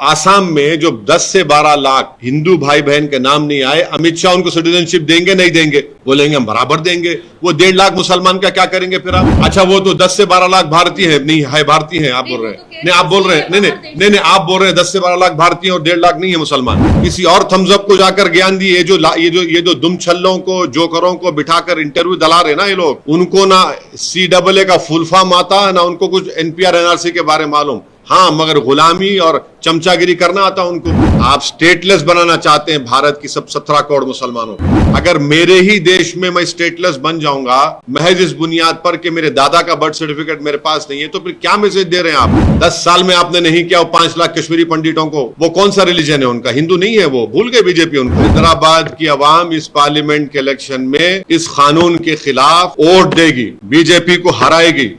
आसाम में जो 10 से 12 लाख हिंदू भाई बहन के नाम नहीं आए, अमित शाह उनको सिटीजनशिप देंगे नहीं देंगे? बोलेंगे हम बराबर देंगे। वो 1.5 लाख मुसलमान का क्या करेंगे फिर आप? अच्छा वो तो 10 से 12 लाख भारतीय है, नहीं है भारतीय है आप बोल रहे हैं? नहीं आप बोल रहे हैं, नहीं आप बोल रहे हैं 10 से 12 लाख भारतीय और 1.5 लाख नहीं है मुसलमान। किसी और थम्सअप को जाकर ज्ञान दिए। ये जो दुम छल्लों को, जोकरों को बिठाकर इंटरव्यू दिला रहे ना ये लोग, उनको ना CAA का फुल फॉर्म आता, ना उनको कुछ NPR NRC के बारे में मालूम। हाँ, मगर गुलामी और चमचागिरी करना आता उनको। आप स्टेटलेस बनाना चाहते हैं भारत की सब 17 करोड़ मुसलमानों को। अगर मेरे ही देश में मैं स्टेटलेस बन जाऊंगा महज इस बुनियाद पर कि मेरे दादा का बर्थ सर्टिफिकेट मेरे पास नहीं है, तो फिर क्या मैसेज दे रहे हैं आप? 10 साल में आपने नहीं किया वो 5 लाख कश्मीरी पंडितों को। वो कौन सा रिलीजन है उनका? हिंदू नहीं है वो, भूल गए बीजेपी उनको। हैदराबाद की आवाम इस पार्लियामेंट के इलेक्शन में इस कानून के खिलाफ वोट देगी, बीजेपी को हराएगी।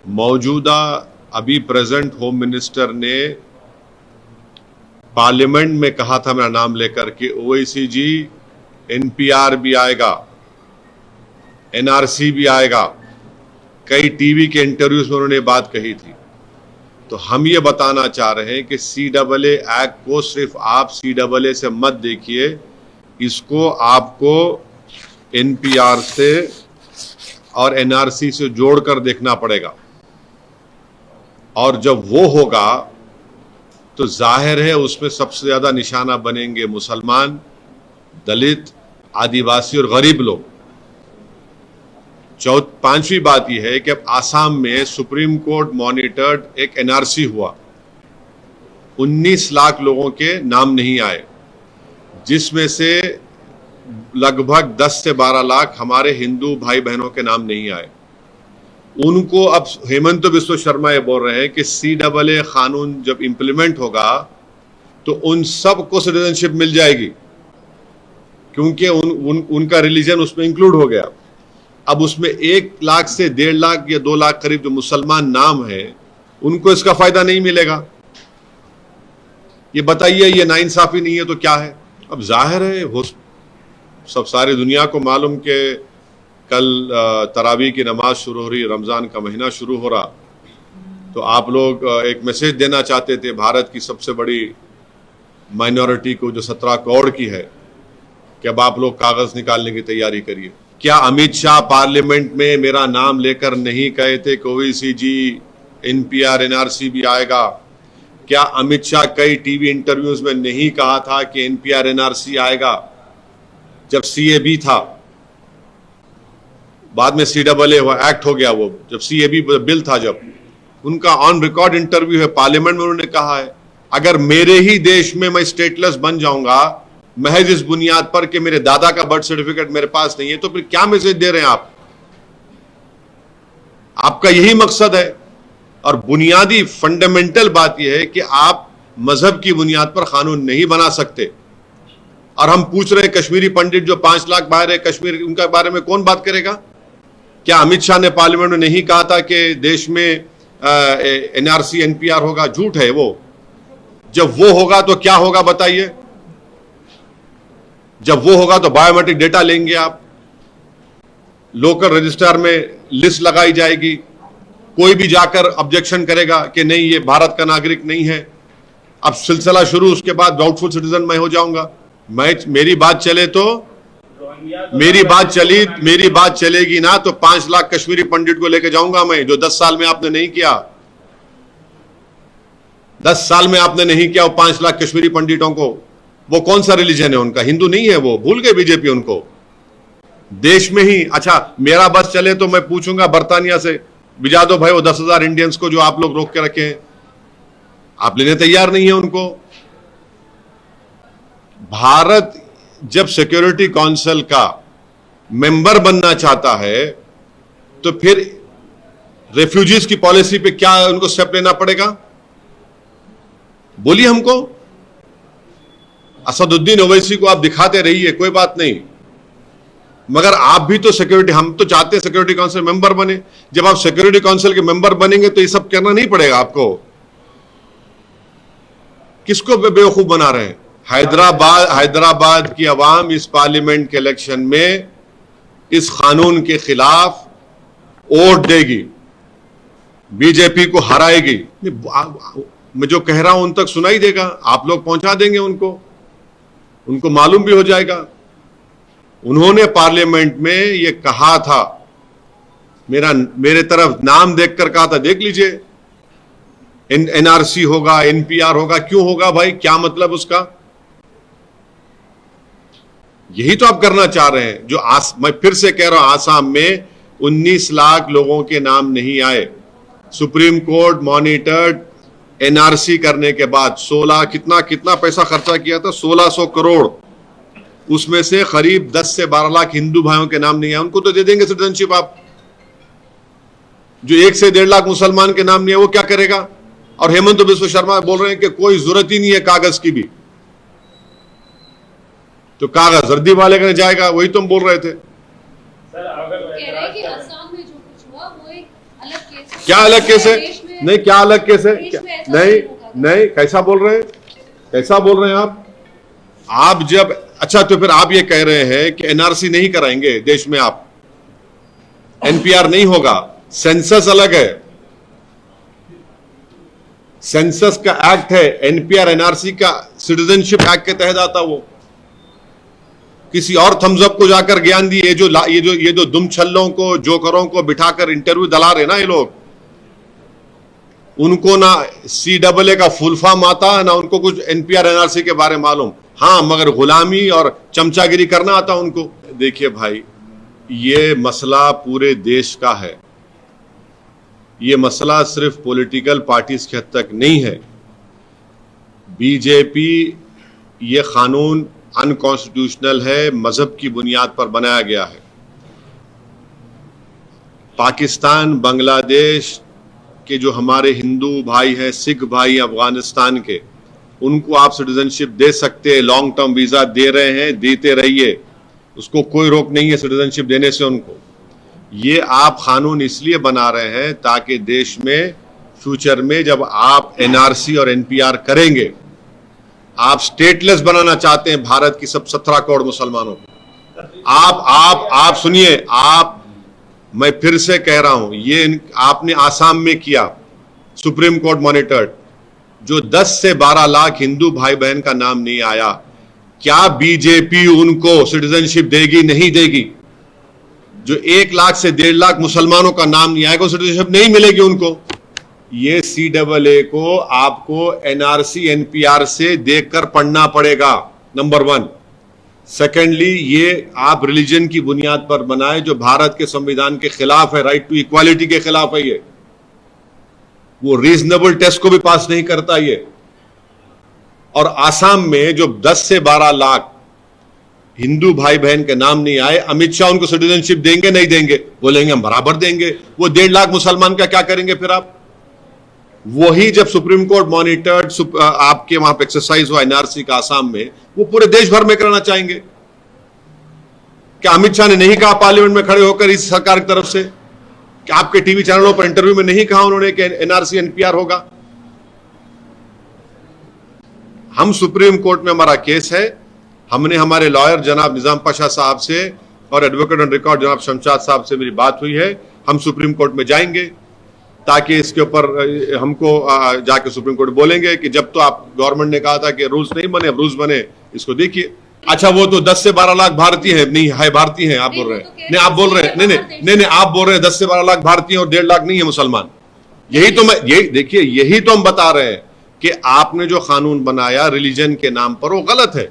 मौजूदा अभी प्रेजेंट होम मिनिस्टर ने पार्लियामेंट में कहा था मेरा नाम लेकर कि ओवैसी जी NPR भी आएगा, NRC भी आएगा। कई टीवी के इंटरव्यूज में उन्होंने बात कही थी। तो हम ये बताना चाह रहे हैं कि CAA एक्ट को सिर्फ आप CAA से मत देखिए, इसको आपको NPR से और NRC से जोड़कर देखना पड़ेगा। और जब वो होगा तो जाहिर है उसमें सबसे ज्यादा निशाना बनेंगे मुसलमान, दलित, आदिवासी और गरीब लोग। पांचवी बात यह है कि अब आसाम में सुप्रीम कोर्ट मॉनिटर्ड एक NRC हुआ, 19 लाख लोगों के नाम नहीं आए, जिसमें से लगभग 10 से 12 लाख हमारे हिंदू भाई बहनों के नाम नहीं आए। उनको अब हेमंत बिस्वा शर्मा ये बोल रहे हैं कि CAA कानून जब इंप्लीमेंट होगा तो उन सब को सिटीजनशिप मिल जाएगी, क्योंकि उनका रिलीजन उसमें इंक्लूड हो गया। अब उसमें 1 लाख से 1.5 लाख या 2 लाख करीब जो मुसलमान नाम है, उनको इसका फायदा नहीं मिलेगा। ये बताइए, ये नाइंसाफी नहीं है तो क्या है? अब जाहिर है सब सारी दुनिया को मालूम कि कल तरावी की नमाज शुरू हो रही, रमजान का महीना शुरू हो रहा, तो आप लोग एक मैसेज देना चाहते थे भारत की सबसे बड़ी माइनॉरिटी को जो 17 करोड़ की है कि अब आप लोग कागज निकालने की तैयारी करिए। क्या अमित शाह पार्लियामेंट में मेरा नाम लेकर नहीं कहे थे कि ओवैसी जी NPR NRC भी आएगा? क्या अमित शाह कई टीवी इंटरव्यूज में नहीं कहा था कि NPR NRC आएगा? जब CAB था, बाद में CAA हुआ, एक्ट हो गया। वो जब CAB बिल था, जब उनका ऑन रिकॉर्ड इंटरव्यू है पार्लियामेंट में, उन्होंने कहा है अगर मेरे ही देश में मैं स्टेटलेस बन जाऊंगा महज इस बुनियाद पर कि मेरे दादा का बर्थ सर्टिफिकेट मेरे पास नहीं है, तो फिर क्या मैसेज दे रहे हैं आप? आपका यही मकसद है। और बुनियादी फंडामेंटल बात यह है कि आप मजहब की बुनियाद पर कानून नहीं बना सकते। और हम पूछ रहे हैं कश्मीरी पंडित जो 5 लाख बाहर है कश्मीर, उनका बारे में कौन बात करेगा? क्या अमित शाह ने पार्लियामेंट में नहीं कहा था कि देश में NRC NPR होगा? झूठ है वो। जब वो होगा तो क्या होगा बताइए? जब वो होगा तो बायोमेट्रिक डेटा लेंगे आप, लोकल रजिस्ट्रार में लिस्ट लगाई जाएगी, कोई भी जाकर ऑब्जेक्शन करेगा कि नहीं ये भारत का नागरिक नहीं है। अब सिलसिला शुरू, उसके बाद डाउटफुल सिटीजन मैं हो जाऊंगा। मेरी बात चले तो मेरी बात चलेगी ना तो 5 लाख कश्मीरी पंडित को लेकर जाऊंगा मैं, जो 10 साल में आपने नहीं किया। 10 साल में आपने नहीं किया वो 5 लाख कश्मीरी पंडितों को। वो कौन सा रिलीजन है उनका? हिंदू नहीं है वो, भूल गए बीजेपी उनको। देश में ही अच्छा मेरा बस चले तो मैं पूछूंगा बर्तानिया से, भिजा दो भाई वो 10,000 इंडियंस को जो आप लोग रोक के रखे हैं। आप लेने तैयार नहीं है उनको। भारत जब सिक्योरिटी काउंसिल का मेंबर बनना चाहता है तो फिर रेफ्यूजीज की पॉलिसी पे क्या उनको स्टेप लेना पड़ेगा? बोलिए हमको। असदुद्दीन ओवैसी को आप दिखाते रहिए, कोई बात नहीं, मगर आप भी तो सिक्योरिटी, हम तो चाहते हैं सिक्योरिटी काउंसिल मेंबर बने। जब आप सिक्योरिटी काउंसिल के मेंबर बनेंगे तो ये सब करना नहीं पड़ेगा आपको। किसको बेवकूफ बना रहे हैं? हैदराबाद की आवाम इस पार्लियामेंट के इलेक्शन में इस कानून के खिलाफ वोट देगी, बीजेपी को हराएगी। मैं जो कह रहा हूं उन तक सुनाई देगा, आप लोग पहुंचा देंगे उनको मालूम भी हो जाएगा। उन्होंने पार्लियामेंट में ये कहा था, मेरे तरफ नाम देखकर कहा था, देख लीजिए एनआरसी होगा, एनपीआर होगा। क्यों होगा भाई, क्या मतलब उसका? यही तो आप करना चाह रहे हैं। जो मैं फिर से कह रहा हूं, आसाम में 19 लाख लोगों के नाम नहीं आए। सुप्रीम कोर्ट मॉनिटर्ड एनआरसी करने के बाद 16 कितना पैसा खर्चा किया था, 1600 करोड़। उसमें से करीब 10 से 12 लाख हिंदू भाइयों के नाम नहीं आए, उनको तो दे देंगे सिटीजनशिप आप। जो 1 से 1.5 लाख मुसलमान के नाम नहीं है, वो क्या करेगा? और हेमंत बिस्व शर्मा बोल रहे हैं कि कोई जरूरत ही नहीं है कागज की भी, तो कागज रद्दी वाले का जाएगा। वही तुम बोल रहे थे। सर, अगर कह रहे हैं कि असम में जो कुछ हुआ वो एक अलग केस है। क्या अलग केस है? नहीं, क्या अलग केस है? नहीं, कैसा बोल रहे हैं? कैसा बोल रहे हैं आप जब अच्छा, तो फिर आप ये कह रहे हैं कि एनआरसी नहीं कराएंगे देश में, आप एनपीआर नहीं होगा, सेंसस अलग है, सेंसस का एक्ट है, एनपीआर एनआरसी का सिटीजनशिप एक्ट के तहत आता। वो किसी और थम्सअप को जाकर ज्ञान दिए। ये जो दुम छल्लों को, जोकरों को बिठाकर इंटरव्यू दिला रहे ना ये लोग, उनको ना CAA का फुल फॉर्म आता, ना उनको कुछ एनपीआर एनआरसी के बारे में मालूम। हाँ, मगर गुलामी और चमचागिरी करना आता उनको। देखिए भाई, ये मसला पूरे देश का है। ये मसला सिर्फ पॉलिटिकल पार्टीज के हद तक नहीं है। बीजेपी, ये कानून अनकॉन्स्टिट्यूशनल है, मजहब की बुनियाद पर बनाया गया है। पाकिस्तान, बांग्लादेश के जो हमारे हिंदू भाई हैं, सिख भाई अफगानिस्तान के, उनको आप सिटीजनशिप दे सकते हैं। लॉन्ग टर्म वीजा दे रहे हैं, देते रहिए, उसको कोई रोक नहीं है सिटीजनशिप देने से उनको। ये आप कानून इसलिए बना रहे हैं ताकि देश में फ्यूचर में जब आप एनआरसी और एनपीआर करेंगे, आप स्टेटलेस बनाना चाहते हैं भारत की सब 17 करोड़ मुसलमानों को। आप सुनिए, मैं फिर से कह रहा हूं, ये आपने आसाम में किया, सुप्रीम कोर्ट मॉनिटर्ड, जो 10 से 12 लाख हिंदू भाई बहन का नाम नहीं आया। क्या बीजेपी उनको सिटीजनशिप देगी? नहीं देगी। जो 1 लाख से 1.5 लाख मुसलमानों का नाम नहीं आएगा, सिटीजनशिप नहीं मिलेगी उनको। ये CAA को आपको एनआरसी एनपीआर से देखकर पढ़ना पड़ेगा, नंबर 1। सेकेंडली, ये आप रिलीजन की बुनियाद पर बनाए, जो भारत के संविधान के खिलाफ है, राइट टू इक्वालिटी के खिलाफ है। ये वो रीजनेबल टेस्ट को भी पास नहीं करता ये। और आसाम में जो 10 से 12 लाख हिंदू भाई बहन के नाम नहीं आए, अमित शाह उनको सिटीजनशिप देंगे? नहीं देंगे। बोलेंगे हम बराबर देंगे। वो 1.5 लाख मुसलमान का क्या करेंगे फिर आप? वही जब सुप्रीम कोर्ट मॉनिटर्ड आपके वहां पे एक्सरसाइज हुआ एनआरसी का आसाम में, वो पूरे देश भर में कराना चाहेंगे। क्या अमित शाह ने नहीं कहा पार्लियामेंट में खड़े होकर इस सरकार की तरफ से? क्या आपके टीवी चैनलों पर इंटरव्यू में नहीं कहा उन्होंने कि एनआरसी एनपीआर होगा? हम सुप्रीम कोर्ट में, हमारा केस है, हमने हमारे लॉयर जनाब निजाम पाशा साहब से और एडवोकेट ऑन रिकॉर्ड जनाब शमशाद साहब से मेरी बात हुई है। हम सुप्रीम कोर्ट में जाएंगे ताकि इसके ऊपर हमको जाके सुप्रीम कोर्ट बोलेंगे कि जब तो आप गवर्नमेंट ने कहा था कि रूल्स नहीं बने, अब रूल्स बने, इसको देखिए। अच्छा, वो तो 10 से 12 लाख भारतीय है, नहीं है भारतीय हैं, आप बोल रहे हैं। नहीं, आप बोल रहे हैं, नहीं, आप बोल रहे हैं 10 से 12 लाख भारतीय और 1.5 लाख नहीं है मुसलमान। यही तो हम बता रहे हैं कि आपने जो कानून बनाया रिलीजन के नाम पर, वो गलत है।